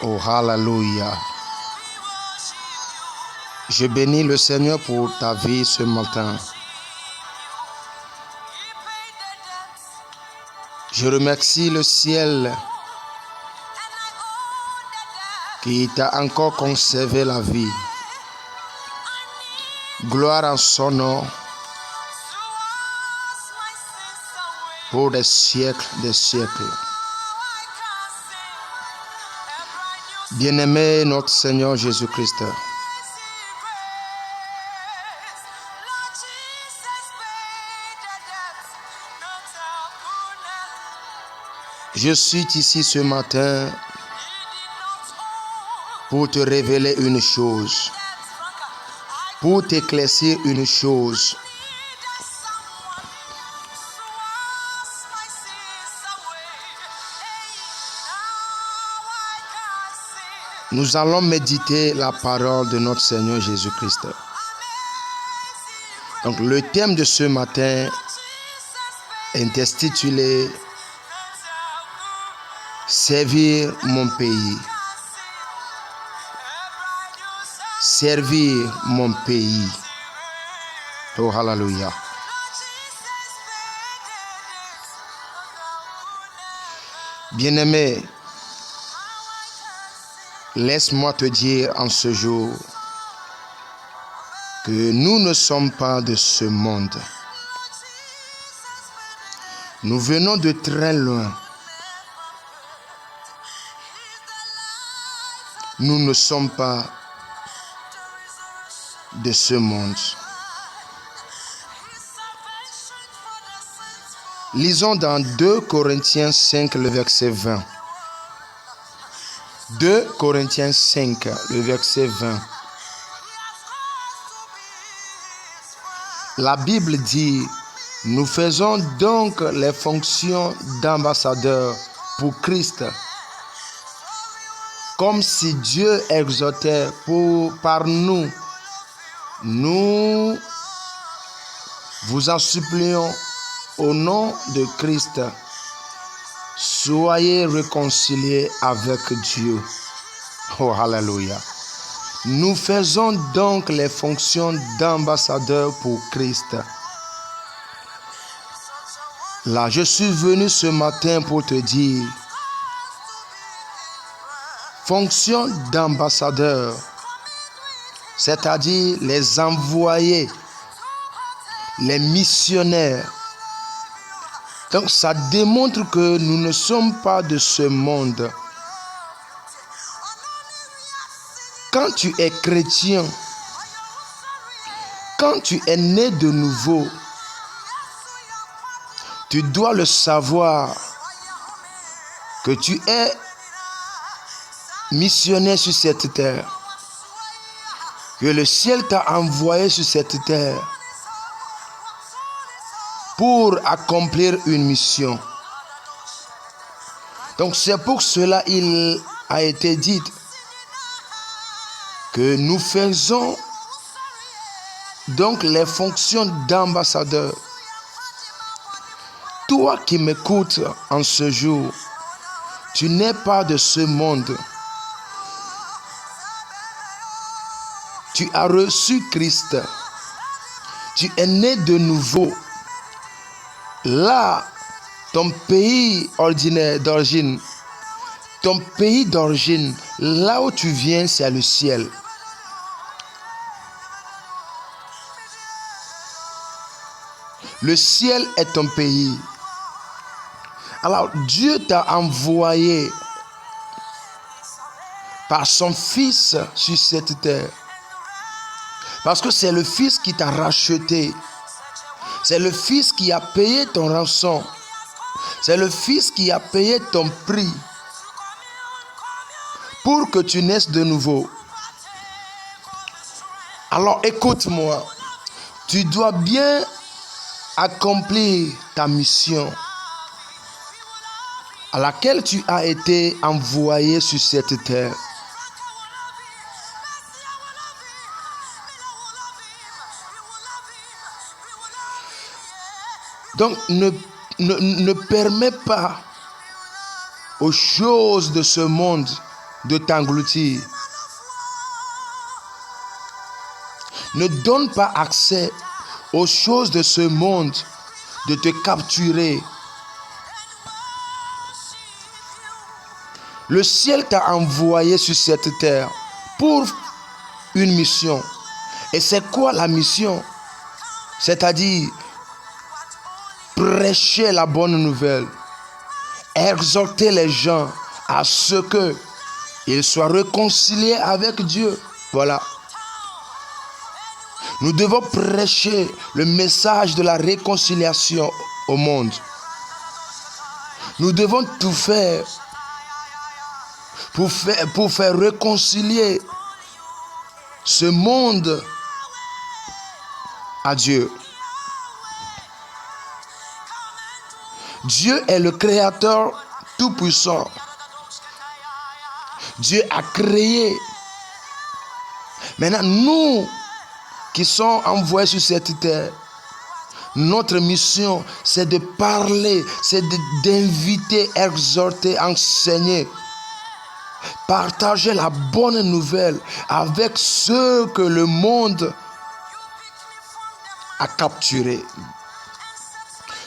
Oh, hallelujah. Je bénis le Seigneur pour ta vie ce matin. Je remercie le ciel qui t'a encore conservé la vie. Gloire en son nom pour des siècles, des siècles. Bien-aimé notre Seigneur Jésus-Christ, je suis ici ce matin pour te révéler une chose, pour t'éclaircir une chose. Nous allons méditer la parole de notre Seigneur Jésus-Christ. Donc le thème de ce matin est intitulé « Servir mon pays ». Servir mon pays. Oh, hallelujah. Bien-aimé, laisse-moi te dire en ce jour que nous ne sommes pas de ce monde. Nous venons de très loin. Nous ne sommes pas de ce monde. Lisons dans 2 Corinthiens 5, le verset 20. 2 Corinthiens 5, le verset 20. La Bible dit, nous faisons donc les fonctions d'ambassadeurs pour Christ, comme si Dieu exhortait par nous. Nous vous en supplions au nom de Christ, soyez réconciliés avec Dieu. Oh, hallelujah. Nous faisons donc les fonctions d'ambassadeurs pour Christ. Là, je suis venu ce matin pour te dire, fonction d'ambassadeur, c'est-à-dire les envoyés, les missionnaires. Donc ça démontre que nous ne sommes pas de ce monde. Quand tu es chrétien, quand tu es né de nouveau, tu dois le savoir que tu es missionnaire sur cette terre, que le ciel t'a envoyé sur cette terre pour accomplir une mission. Donc c'est pour cela il a été dit que nous faisons donc les fonctions d'ambassadeur. Toi qui m'écoutes en ce jour, tu n'es pas de ce monde. Tu as reçu Christ. Tu es né de nouveau. Là, ton pays ordinaire d'origine, ton pays d'origine, là où tu viens, c'est le ciel. Le ciel est ton pays. Alors, Dieu t'a envoyé par son Fils sur cette terre. Parce que c'est le Fils qui t'a racheté. C'est le Fils qui a payé ton rançon. C'est le Fils qui a payé ton prix pour que tu naisses de nouveau. Alors écoute-moi. Tu dois bien accomplir ta mission à laquelle tu as été envoyé sur cette terre. Donc ne permets pas aux choses de ce monde de t'engloutir. Ne donne pas accès aux choses de ce monde de te capturer. Le ciel t'a envoyé sur cette terre pour une mission. Et c'est quoi la mission? C'est-à-dire prêcher la bonne nouvelle, exhorter les gens à ce qu'ils soient réconciliés avec Dieu. Voilà. Nous devons prêcher le message de la réconciliation au monde. Nous devons tout faire pour faire réconcilier ce monde à Dieu. Dieu est le créateur tout-puissant. Dieu a créé. Maintenant, nous qui sommes envoyés sur cette terre, notre mission, c'est de parler, c'est d'inviter, exhorter, enseigner, partager la bonne nouvelle avec ceux que le monde a capturés,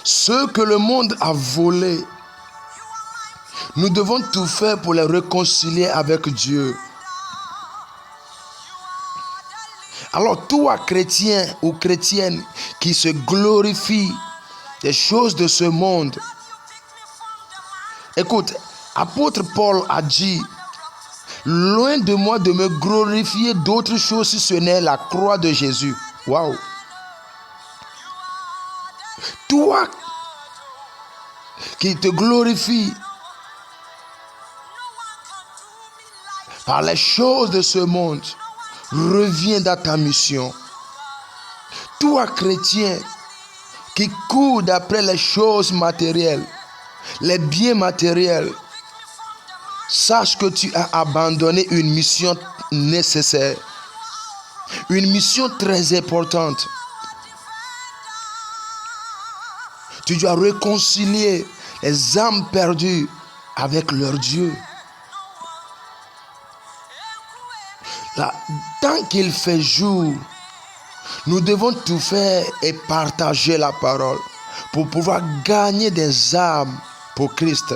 ceux que le monde a volés. Nous devons tout faire pour les réconcilier avec Dieu. Alors toi, chrétien ou chrétienne qui se glorifie des choses de ce monde, écoute, apôtre Paul a dit, loin de moi de me glorifier d'autres choses si ce n'est la croix de Jésus. Waouh! Toi qui te glorifies par les choses de ce monde, reviens dans ta mission. Toi, chrétien, qui court d'après les choses matérielles, les biens matériels, sache que tu as abandonné une mission nécessaire, une mission très importante. Tu dois réconcilier les âmes perdues avec leur Dieu. Là, tant qu'il fait jour, nous devons tout faire et partager la parole pour pouvoir gagner des âmes pour Christ.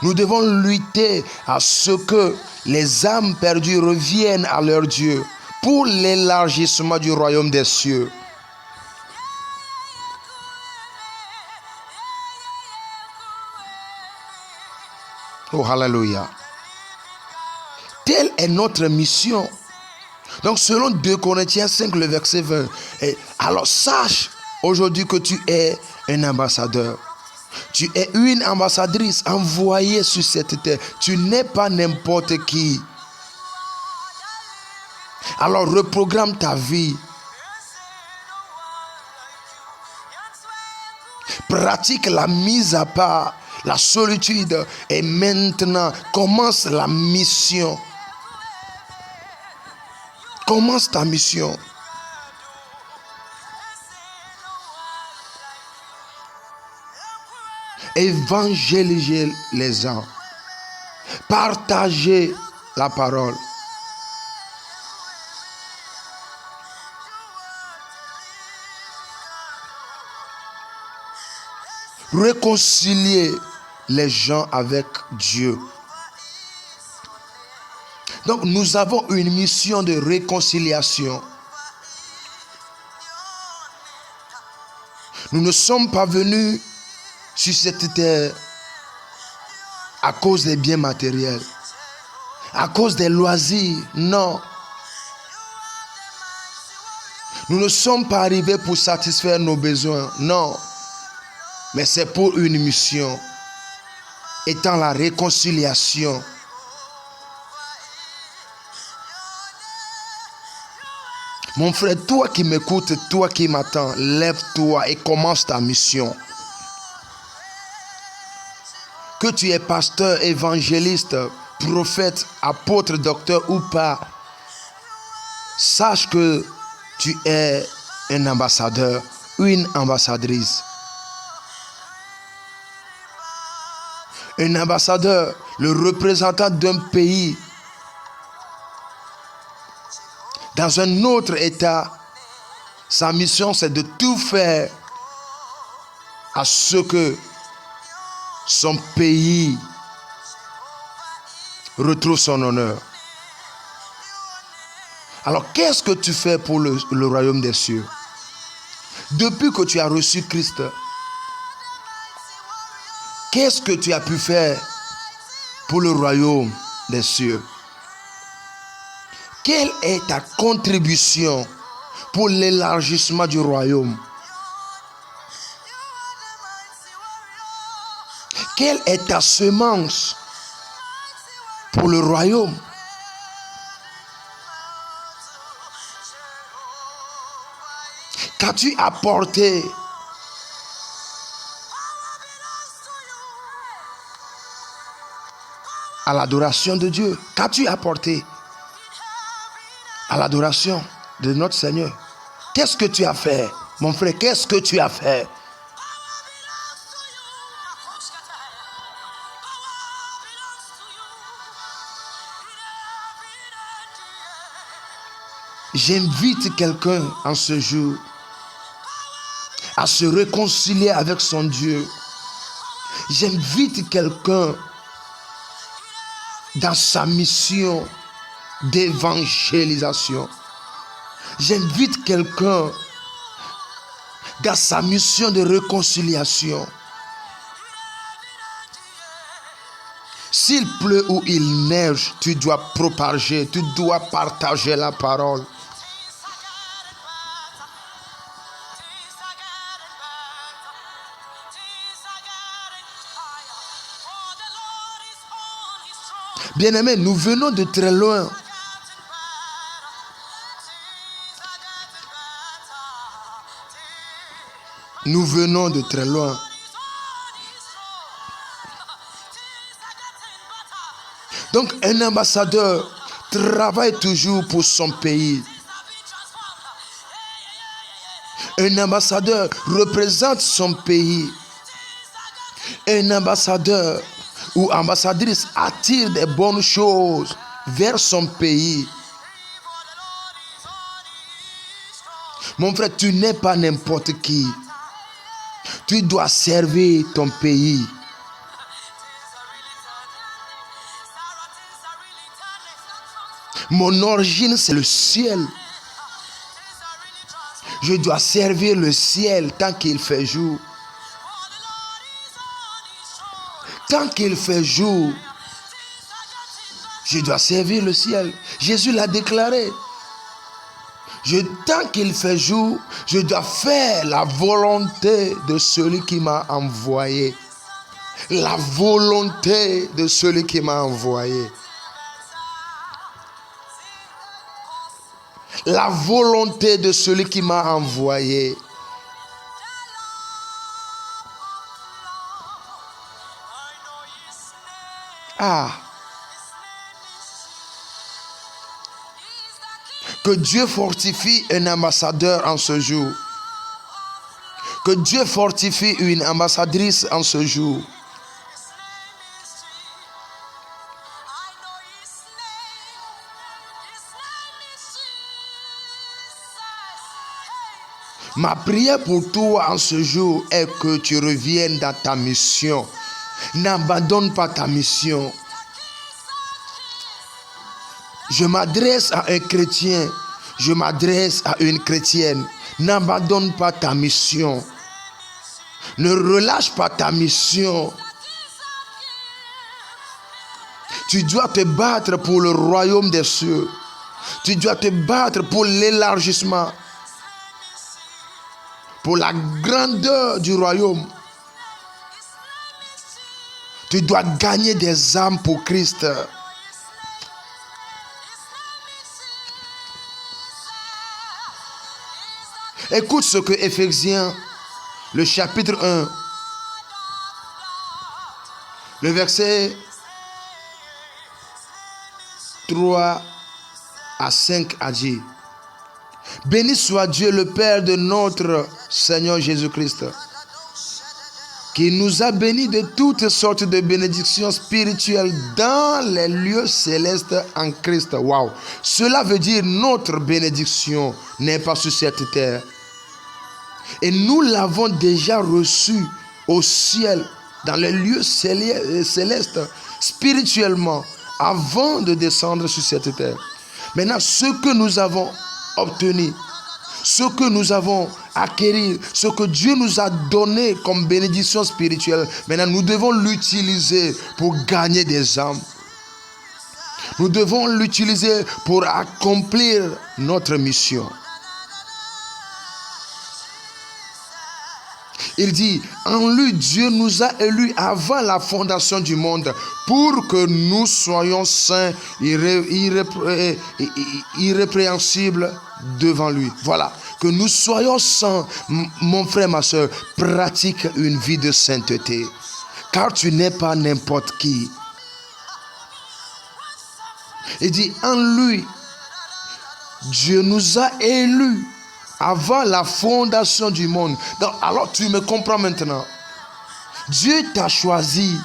Nous devons lutter à ce que les âmes perdues reviennent à leur Dieu pour l'élargissement du royaume des cieux. Oh, hallelujah. Telle est notre mission. Donc selon 2 Corinthiens 5, le verset 20. Alors sache aujourd'hui que tu es un ambassadeur. Tu es une ambassadrice envoyée sur cette terre. Tu n'es pas n'importe qui. Alors reprogramme ta vie. Pratique la mise à part, la solitude. Et maintenant, commence la mission. Commence ta mission. Évangéliser les gens. Partager la parole. Réconcilier les gens avec Dieu. Donc nous avons une mission de réconciliation. Nous ne sommes pas venus sur cette terre à cause des biens matériels, à cause des loisirs. Non. Nous ne sommes pas arrivés pour satisfaire nos besoins. Non. Mais c'est pour une mission, étant la réconciliation. Mon frère, toi qui m'écoutes, toi qui m'attends, lève-toi et commence ta mission. Que tu es pasteur, évangéliste, prophète, apôtre, docteur ou pas, sache que tu es un ambassadeur, une ambassadrice. Un ambassadeur, le représentant d'un pays dans un autre État, sa mission c'est de tout faire à ce que son pays retrouve son honneur. Alors qu'est-ce que tu fais pour le royaume des cieux? Depuis que tu as reçu Christ, qu'est-ce que tu as pu faire pour le royaume des cieux? Quelle est ta contribution pour l'élargissement du royaume? Quelle est ta semence pour le royaume? Qu'as-tu apporté à l'adoration de Dieu? Qu'as-tu apporté à l'adoration de notre Seigneur? Qu'est-ce que tu as fait, mon frère? Qu'est-ce que tu as fait? J'invite quelqu'un en ce jour à se réconcilier avec son Dieu. J'invite quelqu'un dans sa mission d'évangélisation. J'invite quelqu'un dans sa mission de réconciliation. S'il pleut ou il neige, tu dois propager, tu dois partager la parole. Bien-aimés, nous venons de très loin. Nous venons de très loin. Donc, un ambassadeur travaille toujours pour son pays. Un ambassadeur représente son pays. Un ambassadeur ou ambassadrice attire des bonnes choses vers son pays. Mon frère, tu n'es pas n'importe qui. Tu dois servir ton pays. Mon origine, c'est le ciel. Je dois servir le ciel tant qu'il fait jour. Tant qu'il fait jour, je dois servir le ciel. Jésus l'a déclaré. Tant qu'il fait jour, je dois faire la volonté de celui qui m'a envoyé. La volonté de celui qui m'a envoyé. La volonté de celui qui m'a envoyé. Ah. Que Dieu fortifie un ambassadeur en ce jour. Que Dieu fortifie une ambassadrice en ce jour. Ma prière pour toi en ce jour est que tu reviennes dans ta mission. N'abandonne pas ta mission. Je m'adresse à un chrétien. Je m'adresse à une chrétienne. N'abandonne pas ta mission. Ne relâche pas ta mission. Tu dois te battre pour le royaume des cieux. Tu dois te battre pour l'élargissement. Pour la grandeur du royaume. Tu dois gagner des âmes pour Christ. Écoute ce que Éphésiens, le chapitre 1, le verset 3 à 5 a dit. Béni soit Dieu le Père de notre Seigneur Jésus-Christ. qui nous a bénis de toutes sortes de bénédictions spirituelles dans les lieux célestes en Christ. Waouh! Cela veut dire notre bénédiction n'est pas sur cette terre. Et nous l'avons déjà reçue au ciel, dans les lieux célestes, spirituellement, avant de descendre sur cette terre. Maintenant, ce que nous avons obtenu, ce que nous avons acquis, ce que Dieu nous a donné comme bénédiction spirituelle, maintenant nous devons l'utiliser pour gagner des âmes. Nous devons l'utiliser pour accomplir notre mission. Il dit, en lui, Dieu nous a élus avant la fondation du monde pour que nous soyons saints, irrépréhensibles devant lui. Voilà, que nous soyons saints. Mon frère, ma soeur, pratique une vie de sainteté, car tu n'es pas n'importe qui. Il dit, en lui, Dieu nous a élus avant la fondation du monde. Donc, alors tu me comprends maintenant. Dieu t'a choisi,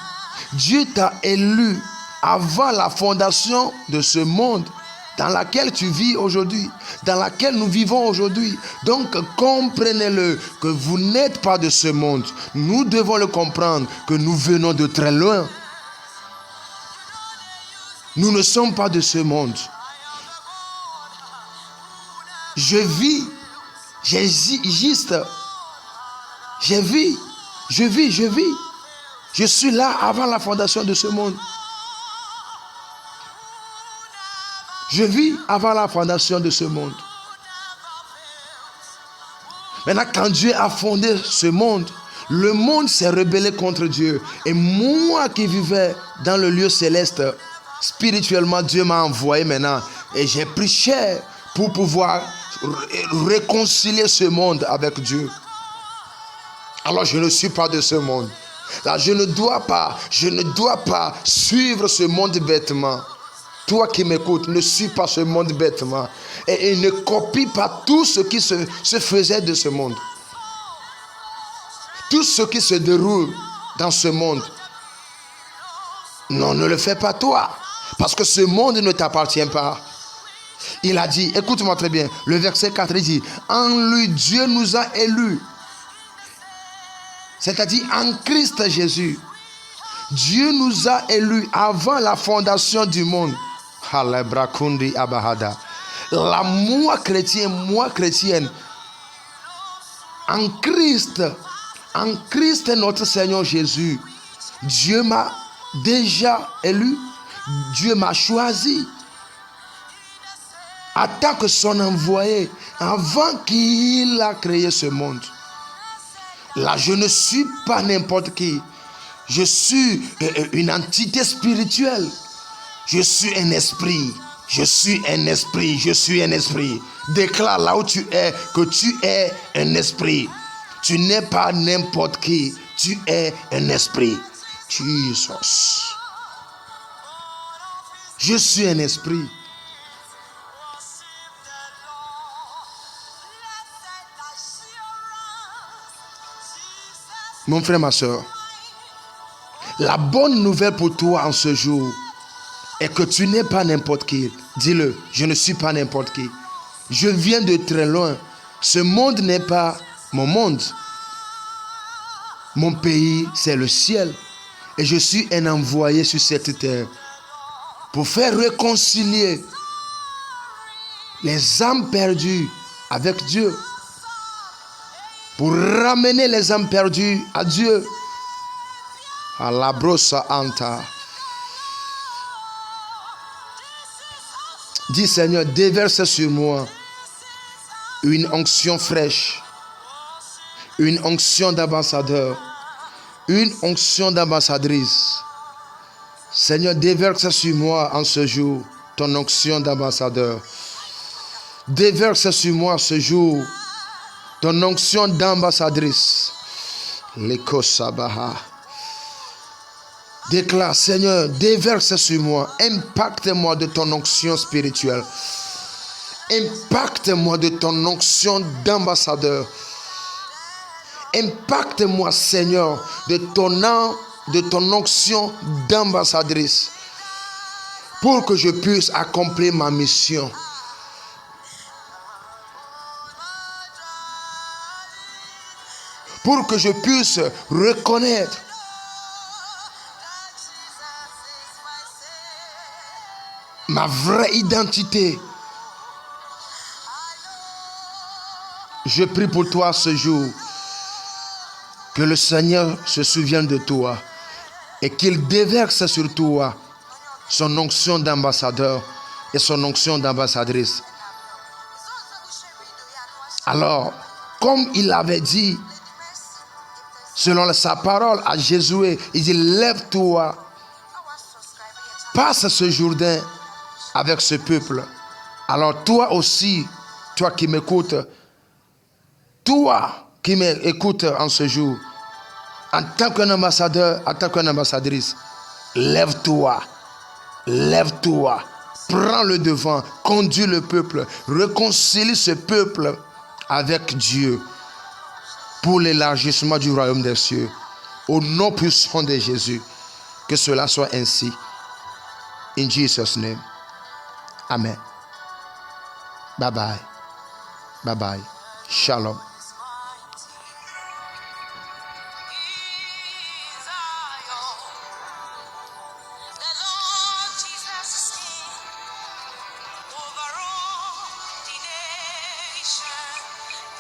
Dieu t'a élu avant la fondation de ce monde dans laquelle tu vis aujourd'hui, dans laquelle nous vivons aujourd'hui. Donc comprenez-le, que vous n'êtes pas de ce monde. Nous devons le comprendre, que nous venons de très loin. Nous ne sommes pas de ce monde. Je vis, j'existe, je vis. Je suis là avant la fondation de ce monde. Je vis avant la fondation de ce monde. Maintenant, quand Dieu a fondé ce monde, le monde s'est rebellé contre Dieu. Et moi qui vivais dans le lieu céleste, spirituellement, Dieu m'a envoyé maintenant. Et j'ai pris cher pour pouvoir réconcilier ce monde avec Dieu. Alors je ne suis pas de ce monde. Là, je ne dois pas suivre ce monde bêtement. Toi qui m'écoutes, ne suis pas ce monde bêtement. Et ne copie pas tout ce qui se faisait de ce monde. Tout ce qui se déroule dans ce monde. Non, ne le fais pas toi. Parce que ce monde ne t'appartient pas. Il a dit, écoute-moi très bien, le verset 4, il dit, en lui, Dieu nous a élus. C'est-à-dire en Christ Jésus. Dieu nous a élus avant la fondation du monde. Là, moi chrétienne, en Christ notre Seigneur Jésus, Dieu m'a déjà élu, Dieu m'a choisi en tant que son envoyé avant qu'il a créé ce monde. Là, je ne suis pas n'importe qui. Je suis une entité spirituelle. Je suis un esprit. Je suis un esprit. Je suis un esprit. Déclare là où tu es que tu es un esprit. Tu n'es pas n'importe qui. Tu es un esprit. Jesus. Je suis un esprit. Mon frère, ma soeur, la bonne nouvelle pour toi en ce jour est que tu n'es pas n'importe qui. Dis-le, je ne suis pas n'importe qui. Je viens de très loin. Ce monde n'est pas mon monde. Mon pays, c'est le ciel. Et je suis un envoyé sur cette terre pour faire réconcilier les âmes perdues avec Dieu. Pour ramener les âmes perdues à Dieu. À la brossa anta. Dis Seigneur, déverse sur moi une onction fraîche, une onction d'ambassadeur, une onction d'ambassadrice. Seigneur, déverse sur moi en ce jour ton onction d'ambassadeur. Déverse sur moi ce jour ton onction d'ambassadrice. L'Ekosabaha. Déclare, Seigneur, déverse sur moi. Impacte-moi de ton onction spirituelle. Impacte-moi de ton onction d'ambassadeur. Impacte-moi, Seigneur, de ton onction d'ambassadrice pour que je puisse accomplir ma mission. Pour que je puisse reconnaître ma vraie identité. Je prie pour toi ce jour, que le Seigneur se souvienne de toi et qu'il déverse sur toi son onction d'ambassadeur et son onction d'ambassadrice. Alors, comme il avait dit, selon sa parole à Josué, il dit, lève-toi, passe ce Jourdain avec ce peuple. Alors toi aussi, toi qui m'écoutes, toi qui m'écoutes en ce jour, en tant qu'un ambassadeur, en tant qu'une ambassadrice, lève-toi, lève-toi, prends le devant, conduis le peuple, réconcilie ce peuple avec Dieu pour l'élargissement du royaume des cieux. Au nom puissant de Jésus, que cela soit ainsi. In Jesus' name. Amen. Bye bye. Bye bye. Shalom.